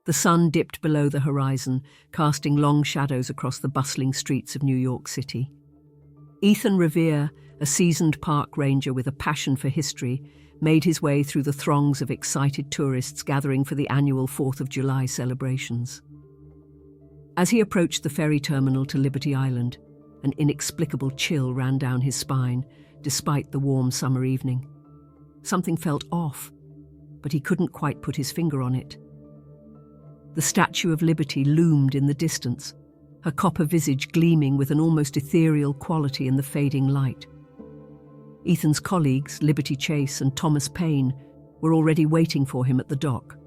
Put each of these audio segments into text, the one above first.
The sun dipped below the horizon, casting long shadows across the bustling streets of New York City. Ethan Revere, a seasoned park ranger with a passion for history, made his way through the throngs of excited tourists gathering for the annual 4th of July celebrations. As he approached the ferry terminal to Liberty Island, an inexplicable chill ran down his spine, despite the warm summer evening. Something felt off, but he couldn't quite put his finger on it. The Statue of Liberty loomed in the distance, her copper visage gleaming with an almost ethereal quality in the fading light. Ethan's colleagues, Liberty Chase and Thomas Paine, were already waiting for him at the dock.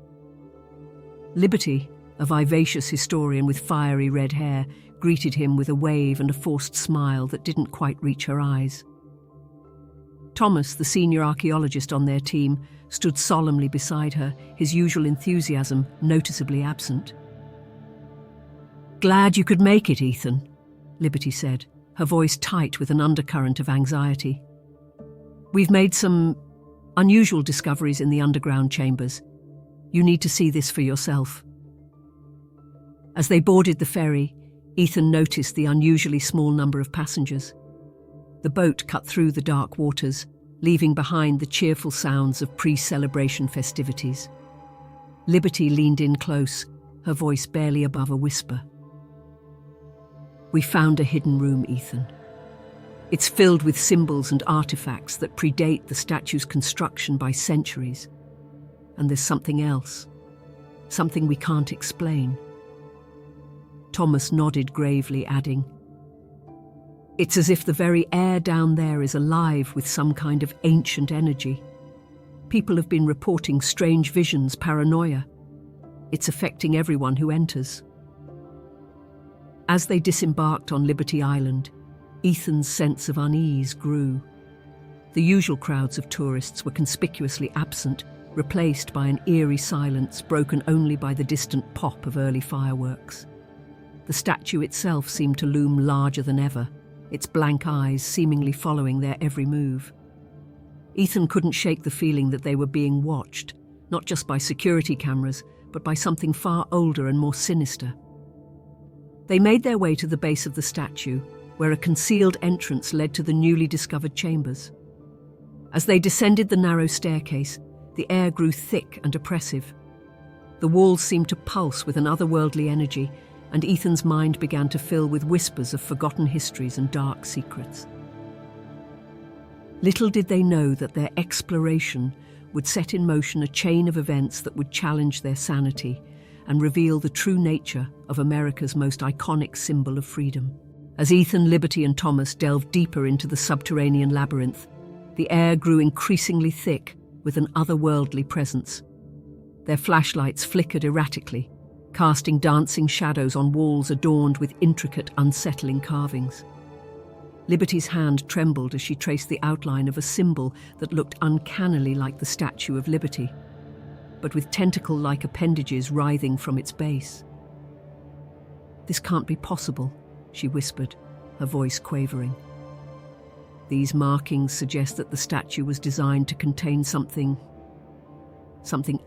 Liberty, a vivacious historian with fiery red hair, greeted him with a wave and a forced smile that didn't quite reach her eyes. Thomas, the senior archaeologist on their team, stood solemnly beside her, his usual enthusiasm noticeably absent. "Glad you could make it, Ethan," Liberty said, her voice tight with an undercurrent of anxiety. "We've made some unusual discoveries in the underground chambers. You need to see this for yourself." As they boarded the ferry, Ethan noticed the unusually small number of passengers. The boat cut through the dark waters, leaving behind the cheerful sounds of pre-celebration festivities. Liberty leaned in close, her voice barely above a whisper. "We found a hidden room, Ethan. It's filled with symbols and artifacts that predate the statue's construction by centuries. And there's something else, something we can't explain." Thomas nodded gravely, adding, "It's as if the very air down there is alive with some kind of ancient energy. People have been reporting strange visions, paranoia. It's affecting everyone who enters." As they disembarked on Liberty Island, Ethan's sense of unease grew. The usual crowds of tourists were conspicuously absent, replaced by an eerie silence broken only by the distant pop of early fireworks. The statue itself seemed to loom larger than ever, its blank eyes seemingly following their every move. Ethan couldn't shake the feeling that they were being watched, not just by security cameras, but by something far older and more sinister. They made their way to the base of the statue, where a concealed entrance led to the newly discovered chambers. As they descended the narrow staircase, the air grew thick and oppressive. The walls seemed to pulse with an otherworldly energy, and Ethan's mind began to fill with whispers of forgotten histories and dark secrets. Little did they know that their exploration would set in motion a chain of events that would challenge their sanity and reveal the true nature of America's most iconic symbol of freedom. As Ethan, Liberty, and Thomas delved deeper into the subterranean labyrinth, the air grew increasingly thick with an otherworldly presence. Their flashlights flickered erratically, casting dancing shadows on walls adorned with intricate, unsettling carvings. Liberty's hand trembled as she traced the outline of a symbol that looked uncannily like the Statue of Liberty, but with tentacle-like appendages writhing from its base. "This can't be possible," she whispered, her voice quavering. "These markings suggest that the statue was designed to contain something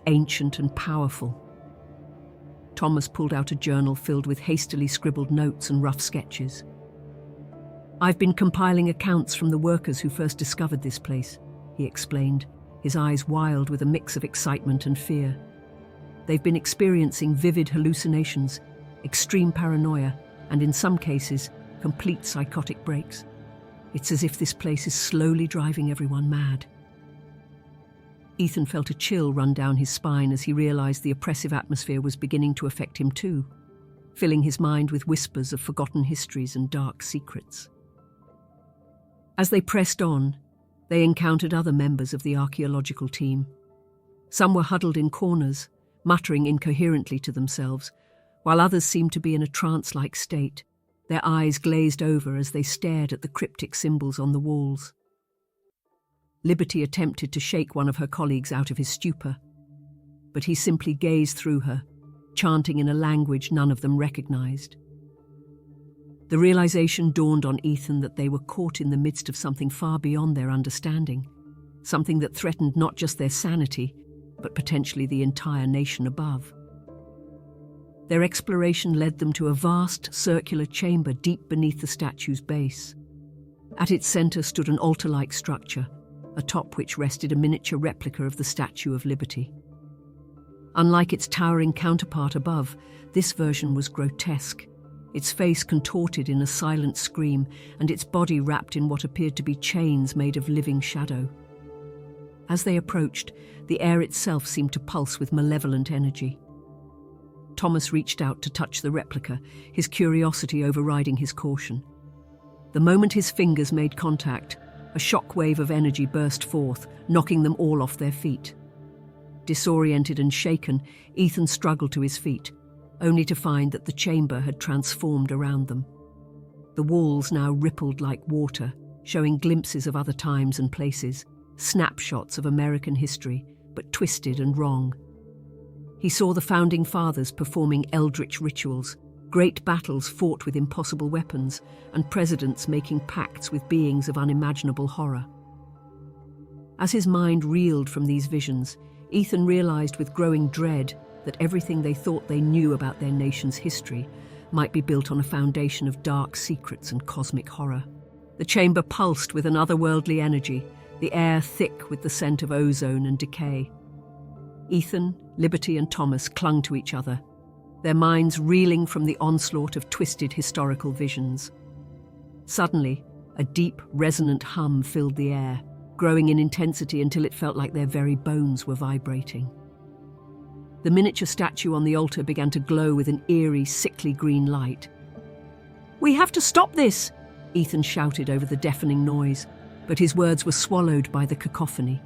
ancient and powerful." Thomas pulled out a journal filled with hastily scribbled notes and rough sketches. "I've been compiling accounts from the workers who first discovered this place," he explained, his eyes wild with a mix of excitement and fear. "They've been experiencing vivid hallucinations, extreme paranoia, and in some cases, complete psychotic breaks. It's as if this place is slowly driving everyone mad." Ethan felt a chill run down his spine as he realized the oppressive atmosphere was beginning to affect him too, filling his mind with whispers of forgotten histories and dark secrets. As they pressed on, they encountered other members of the archaeological team. Some were huddled in corners, muttering incoherently to themselves, while others seemed to be in a trance-like state, their eyes glazed over as they stared at the cryptic symbols on the walls. Liberty attempted to shake one of her colleagues out of his stupor, but he simply gazed through her, chanting in a language none of them recognized. The realization dawned on Ethan that they were caught in the midst of something far beyond their understanding, something that threatened not just their sanity, but potentially the entire nation above. Their exploration led them to a vast circular chamber deep beneath the statue's base. At its center stood an altar-like structure, atop which rested a miniature replica of the Statue of Liberty. Unlike its towering counterpart above, this version was grotesque, its face contorted in a silent scream and its body wrapped in what appeared to be chains made of living shadow. As they approached, the air itself seemed to pulse with malevolent energy. Thomas reached out to touch the replica, his curiosity overriding his caution. The moment his fingers made contact, a shockwave of energy burst forth, knocking them all off their feet. Disoriented and shaken, Ethan struggled to his feet, only to find that the chamber had transformed around them. The walls now rippled like water, showing glimpses of other times and places, snapshots of American history, but twisted and wrong. He saw the Founding Fathers performing eldritch rituals, great battles fought with impossible weapons, and presidents making pacts with beings of unimaginable horror. As his mind reeled from these visions, Ethan realized with growing dread that everything they thought they knew about their nation's history might be built on a foundation of dark secrets and cosmic horror. The chamber pulsed with an otherworldly energy, the air thick with the scent of ozone and decay. Ethan, Liberty, and Thomas clung to each other, their minds reeling from the onslaught of twisted historical visions. Suddenly, a deep, resonant hum filled the air, growing in intensity until it felt like their very bones were vibrating. The miniature statue on the altar began to glow with an eerie, sickly green light. "We have to stop this!" Ethan shouted over the deafening noise, but his words were swallowed by the cacophony.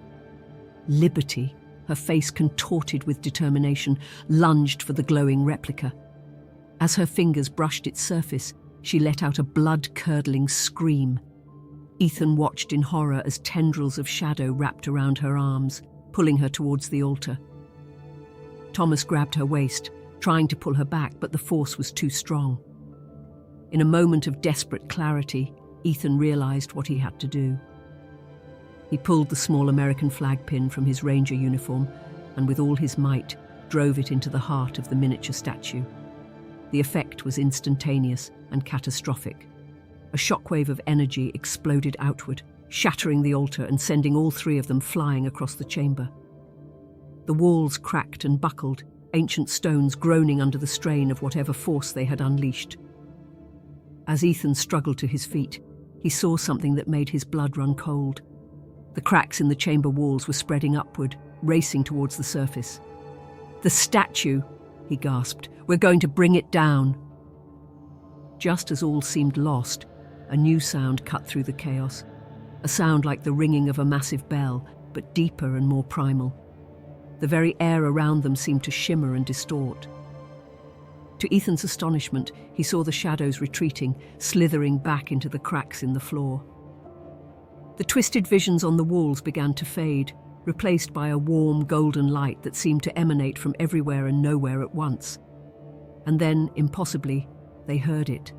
Liberty, her face contorted with determination, lunged for the glowing replica. As her fingers brushed its surface, she let out a blood-curdling scream. Ethan watched in horror as tendrils of shadow wrapped around her arms, pulling her towards the altar. Thomas grabbed her waist, trying to pull her back, but the force was too strong. In a moment of desperate clarity, Ethan realized what he had to do. He pulled the small American flag pin from his ranger uniform and with all his might drove it into the heart of the miniature statue. The effect was instantaneous and catastrophic. A shockwave of energy exploded outward, shattering the altar and sending all three of them flying across the chamber. The walls cracked and buckled, ancient stones groaning under the strain of whatever force they had unleashed. As Ethan struggled to his feet, he saw something that made his blood run cold. The cracks in the chamber walls were spreading upward, racing towards the surface. "The statue!" he gasped. "We're going to bring it down." Just as all seemed lost, a new sound cut through the chaos. A sound like the ringing of a massive bell, but deeper and more primal. The very air around them seemed to shimmer and distort. To Ethan's astonishment, he saw the shadows retreating, slithering back into the cracks in the floor. The twisted visions on the walls began to fade, replaced by a warm golden light that seemed to emanate from everywhere and nowhere at once. And then, impossibly, they heard it.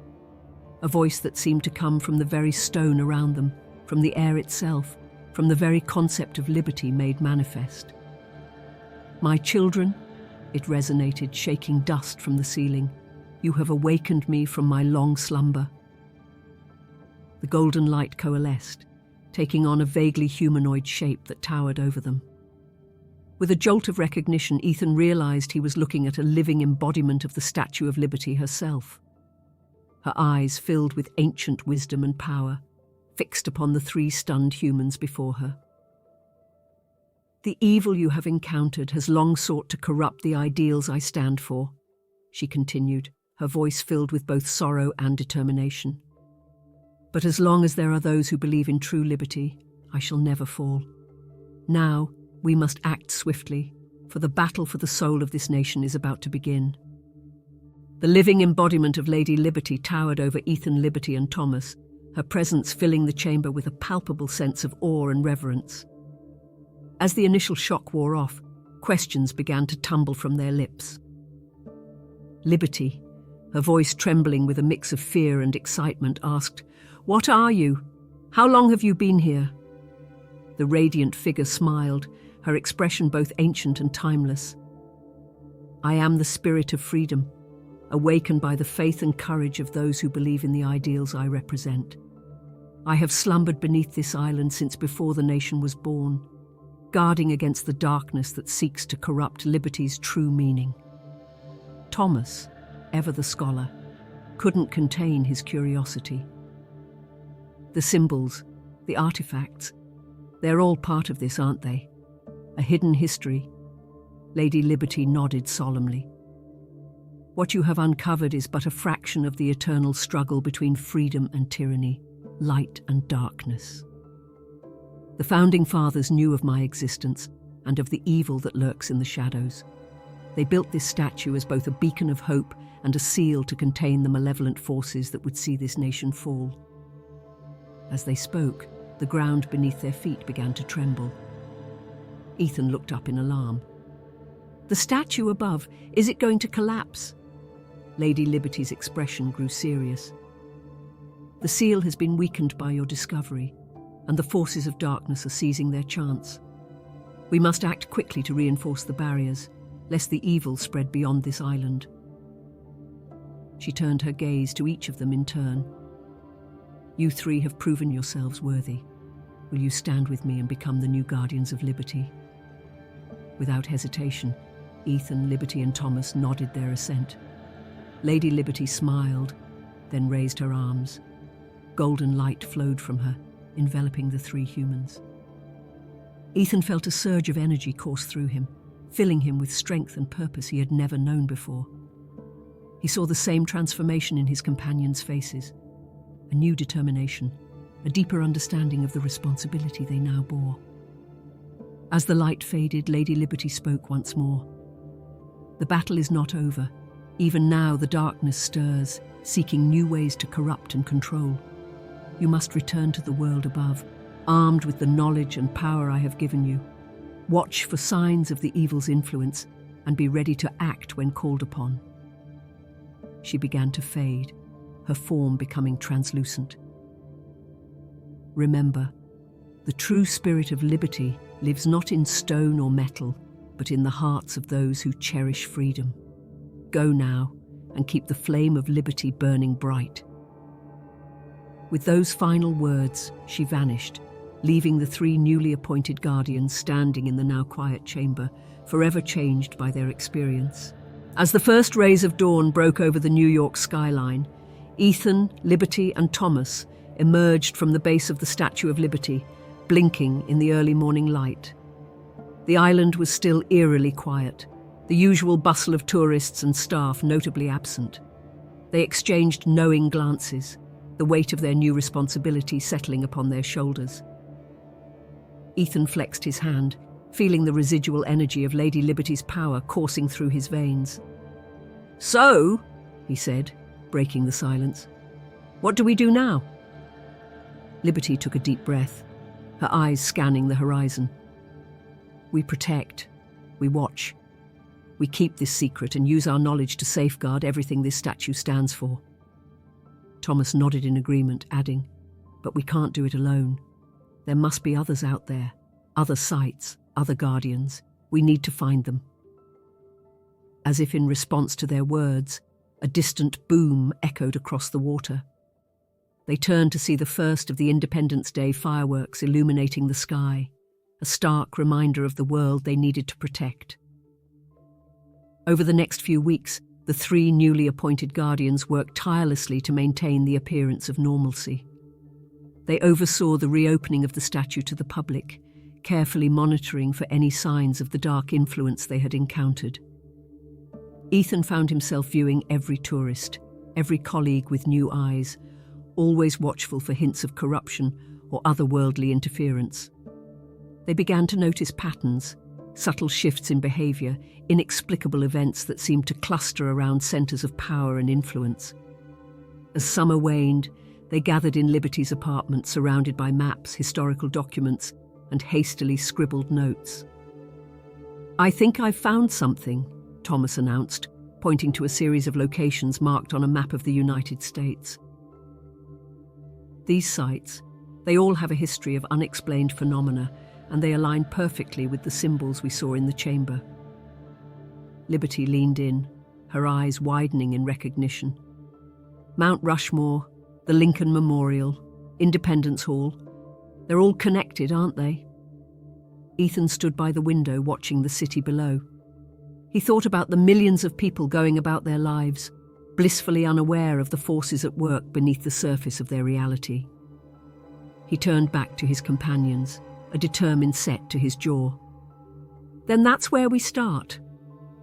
A voice that seemed to come from the very stone around them, from the air itself, from the very concept of liberty made manifest. "My children," it resonated, shaking dust from the ceiling, "you have awakened me from my long slumber." The golden light coalesced, taking on a vaguely humanoid shape that towered over them. With a jolt of recognition, Ethan realized he was looking at a living embodiment of the Statue of Liberty herself. Her eyes filled with ancient wisdom and power, fixed upon the three stunned humans before her. "The evil you have encountered has long sought to corrupt the ideals I stand for," she continued, her voice filled with both sorrow and determination. "But as long as there are those who believe in true liberty, I shall never fall. Now, we must act swiftly, for the battle for the soul of this nation is about to begin." The living embodiment of Lady Liberty towered over Ethan, Liberty, and Thomas, her presence filling the chamber with a palpable sense of awe and reverence. As the initial shock wore off, questions began to tumble from their lips. Liberty, her voice trembling with a mix of fear and excitement, asked, "What are you? How long have you been here?" The radiant figure smiled, her expression both ancient and timeless. "I am the spirit of freedom, awakened by the faith and courage of those who believe in the ideals I represent. I have slumbered beneath this island since before the nation was born, guarding against the darkness that seeks to corrupt liberty's true meaning. Thomas, ever the scholar, couldn't contain his curiosity. The symbols, the artifacts, they're all part of this, aren't they? A hidden history. Lady Liberty nodded solemnly. What you have uncovered is but a fraction of the eternal struggle between freedom and tyranny, light and darkness. The Founding Fathers knew of my existence and of the evil that lurks in the shadows. They built this statue as both a beacon of hope and a seal to contain the malevolent forces that would see this nation fall. As they spoke, the ground beneath their feet began to tremble. Ethan looked up in alarm. The statue above, is it going to collapse? Lady Liberty's expression grew serious. The seal has been weakened by your discovery, and the forces of darkness are seizing their chance. We must act quickly to reinforce the barriers, lest the evil spread beyond this island. She turned her gaze to each of them in turn. You three have proven yourselves worthy. Will you stand with me and become the new guardians of liberty? Without hesitation, Ethan, Liberty, and Thomas nodded their assent. Lady Liberty smiled, then raised her arms. Golden light flowed from her, enveloping the three humans. Ethan felt a surge of energy course through him, filling him with strength and purpose he had never known before. He saw the same transformation in his companions' faces, a new determination, a deeper understanding of the responsibility they now bore. As the light faded, Lady Liberty spoke once more. The battle is not over. Even now the darkness stirs, seeking new ways to corrupt and control. You must return to the world above, armed with the knowledge and power I have given you. Watch for signs of the evil's influence and be ready to act when called upon. She began to fade, her form becoming translucent. Remember, the true spirit of liberty lives not in stone or metal, but in the hearts of those who cherish freedom. Go now and keep the flame of liberty burning bright. With those final words, she vanished, leaving the three newly appointed guardians standing in the now quiet chamber, forever changed by their experience. As the first rays of dawn broke over the New York skyline, Ethan, Liberty, and Thomas emerged from the base of the Statue of Liberty, blinking in the early morning light. The island was still eerily quiet, the usual bustle of tourists and staff notably absent. They exchanged knowing glances, the weight of their new responsibility settling upon their shoulders. Ethan flexed his hand, feeling the residual energy of Lady Liberty's power coursing through his veins. "So," he said, breaking the silence, "what do we do now?" Liberty took a deep breath, her eyes scanning the horizon. "We protect, we watch. We keep this secret and use our knowledge to safeguard everything this statue stands for." Thomas nodded in agreement, adding, "But we can't do it alone. There must be others out there, other sites, other guardians. We need to find them." As if in response to their words, a distant boom echoed across the water. They turned to see the first of the Independence Day fireworks illuminating the sky, a stark reminder of the world they needed to protect. Over the next few weeks, the three newly appointed guardians worked tirelessly to maintain the appearance of normalcy. They oversaw the reopening of the statue to the public, carefully monitoring for any signs of the dark influence they had encountered. Ethan found himself viewing every tourist, every colleague with new eyes, always watchful for hints of corruption or otherworldly interference. They began to notice patterns, subtle shifts in behavior, inexplicable events that seemed to cluster around centers of power and influence. As summer waned, they gathered in Liberty's apartment, surrounded by maps, historical documents, and hastily scribbled notes. "I think I've found something," Thomas announced, pointing to a series of locations marked on a map of the United States. These sites, they all have a history of unexplained phenomena, and they align perfectly with the symbols we saw in the chamber. Liberty leaned in, her eyes widening in recognition. Mount Rushmore, the Lincoln Memorial, Independence Hall, they're all connected, aren't they? Ethan stood by the window watching the city below. He thought about the millions of people going about their lives, blissfully unaware of the forces at work beneath the surface of their reality. He turned back to his companions, a determined set to his jaw. Then that's where we start.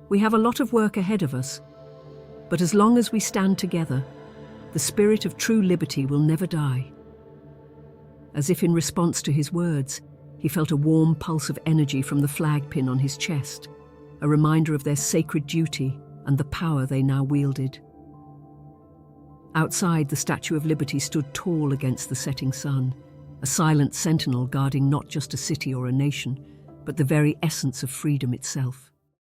We have a lot of work ahead of us, but as long as we stand together, the spirit of true liberty will never die. As if in response to his words, he felt a warm pulse of energy from the flag pin on his chest, a reminder of their sacred duty and the power they now wielded. Outside, the Statue of Liberty stood tall against the setting sun, a silent sentinel guarding not just a city or a nation, but the very essence of freedom itself.